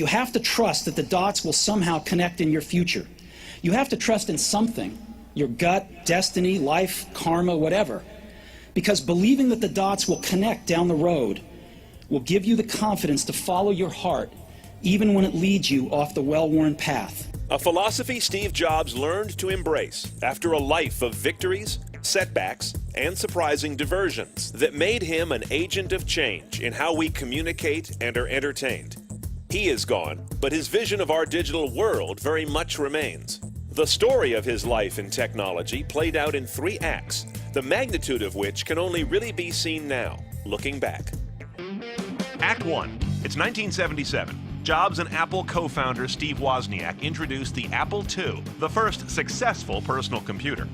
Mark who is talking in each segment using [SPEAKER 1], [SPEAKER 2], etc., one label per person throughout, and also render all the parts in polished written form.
[SPEAKER 1] You have to trust that the dots will somehow connect in your future. You have to trust in something, your gut, destiny, life, karma, whatever. Because believing that the dots will connect down the road will give you the confidence to follow your heart, even when it leads you off the well-worn path.
[SPEAKER 2] A philosophy Steve Jobs learned to embrace after a life of victories, setbacks, and surprising diversions that made him an agent of change in how we communicate and are entertained. He is gone, but his vision of our digital world very much remains. The story of his life in technology played out in 3 acts, the magnitude of which can only really be seen now, looking back. Act 1. It's 1977. Jobs and Apple co-founder Steve Wozniak introduced the Apple II, the first successful personal computer.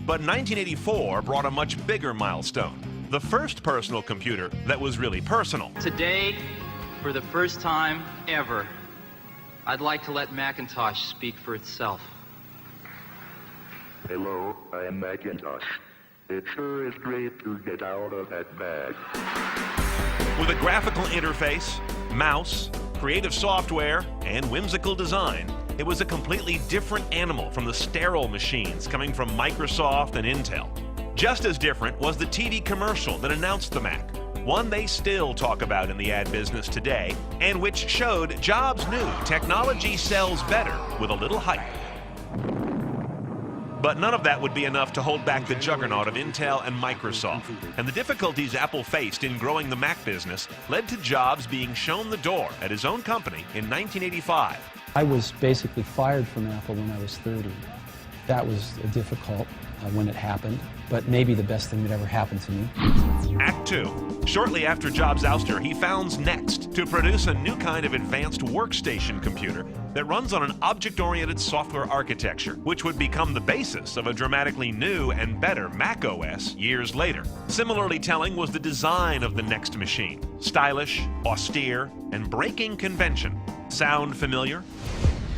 [SPEAKER 2] But 1984 brought a much bigger milestone, the first personal computer that was really personal.
[SPEAKER 3] Today, for the first time ever, I'd like to let Macintosh speak for itself.
[SPEAKER 4] Hello, I am Macintosh. It sure is great to get out of that bag.
[SPEAKER 2] With a graphical interface, mouse, creative software, and whimsical design, it was a completely different animal from the sterile machines coming from Microsoft and Intel. Just as different was the TV commercial that announced the Mac, one they still talk about in the ad business today, and which showed Jobs knew technology sells better with a little hype. But none of that would be enough to hold back the juggernaut of Intel and Microsoft. And the difficulties Apple faced in growing the Mac business led to Jobs being shown the door at his own company in 1985.
[SPEAKER 5] I was basically fired from Apple when I was 30. That was difficult when it happened, but maybe the best thing that ever happened to me.
[SPEAKER 2] Act 2. Shortly after Jobs' ouster, he founds Next to produce a new kind of advanced workstation computer that runs on an object-oriented software architecture, which would become the basis of a dramatically new and better Mac OS years later. Similarly telling was the design of the Next machine. Stylish, austere, and breaking convention. Sound familiar?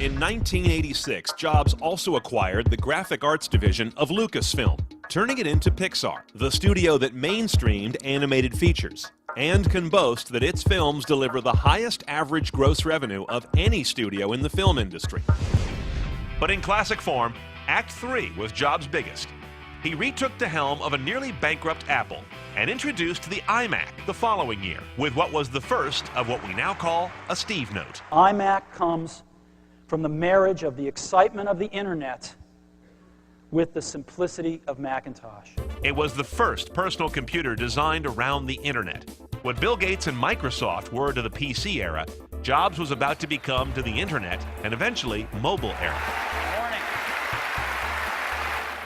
[SPEAKER 2] In 1986, Jobs also acquired the graphic arts division of Lucasfilm, turning it into Pixar, the studio that mainstreamed animated features, and can boast that its films deliver the highest average gross revenue of any studio in the film industry. But in classic form, Act 3 was Jobs' biggest. He retook the helm of a nearly bankrupt Apple and introduced the iMac the following year with what was the first of what we now call a Steve Note.
[SPEAKER 1] iMac comes from the marriage of the excitement of the internet with the simplicity of Macintosh.
[SPEAKER 2] It was the first personal computer designed around the internet. What Bill Gates and Microsoft were to the PC era, Jobs was about to become to the internet and eventually mobile era.
[SPEAKER 6] Morning.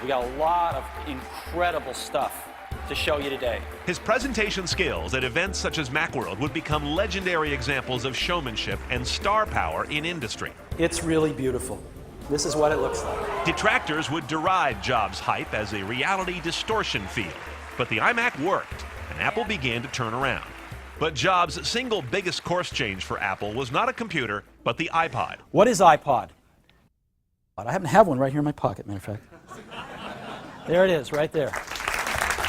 [SPEAKER 6] We got a lot of incredible stuff to show you today.
[SPEAKER 2] His presentation skills at events such as Macworld would become legendary examples of showmanship and star power in industry.
[SPEAKER 1] It's really beautiful. This is what it looks like.
[SPEAKER 2] Detractors would deride Jobs' hype as a reality distortion field, but the iMac worked, and Apple began to turn around. But Jobs' single biggest course change for Apple was not a computer, but the iPod.
[SPEAKER 1] What is iPod? I happen to have one right here in my pocket, matter of fact. There it is, right there.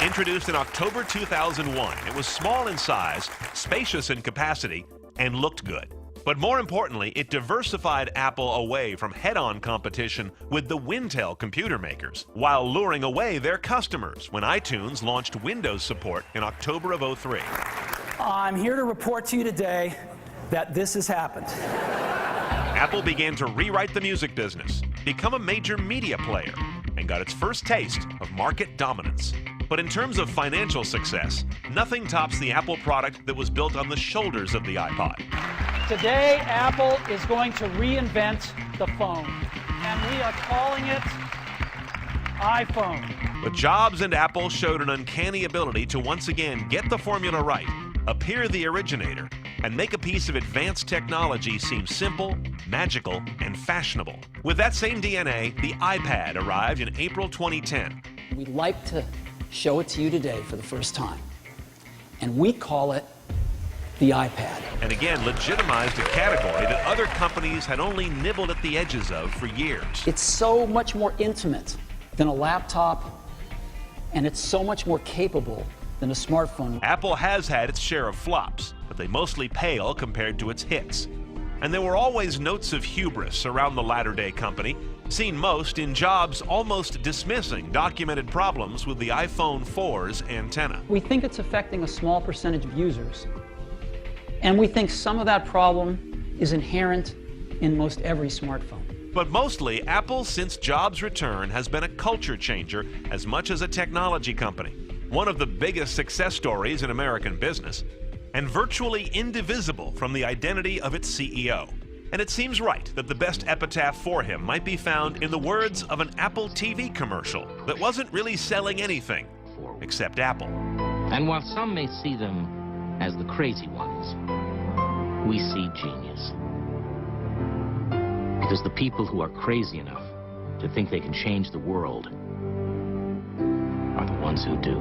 [SPEAKER 2] Introduced in October 2001, it was small in size, spacious in capacity, and looked good. But more importantly, it diversified Apple away from head-on competition with the Wintel computer makers, while luring away their customers when iTunes launched Windows support in October of '03.
[SPEAKER 1] I'm here to report to you today that this has happened.
[SPEAKER 2] Apple began to rewrite the music business, become a major media player, and got its first taste of market dominance. But in terms of financial success, nothing tops the Apple product that was built on the shoulders of the iPod.
[SPEAKER 1] Today, Apple is going to reinvent the phone, and we are calling it iPhone.
[SPEAKER 2] But Jobs and Apple showed an uncanny ability to once again get the formula right, appear the originator, and make a piece of advanced technology seem simple, magical, and fashionable. With that same DNA, the iPad arrived in April 2010.
[SPEAKER 1] We'd like to show it to you today for the first time, and we call it the iPad.
[SPEAKER 2] And again, legitimized a category that other companies had only nibbled at the edges of for years.
[SPEAKER 1] It's so much more intimate than a laptop, and it's so much more capable than a smartphone.
[SPEAKER 2] Apple has had its share of flops, but they mostly pale compared to its hits. And there were always notes of hubris around the latter-day company, seen most in Jobs almost dismissing documented problems with the iPhone 4's antenna.
[SPEAKER 5] We think it's affecting a small percentage of users, and we think some of that problem is inherent in most every smartphone.
[SPEAKER 2] But mostly, Apple, since Jobs' return, has been a culture changer as much as a technology company. One of the biggest success stories in American business, and virtually indivisible from the identity of its CEO. And it seems right that the best epitaph for him might be found in the words of an Apple TV commercial that wasn't really selling anything except Apple.
[SPEAKER 7] And while some may see them as the crazy ones, we see genius. Because the people who are crazy enough to think they can change the world are the ones who do.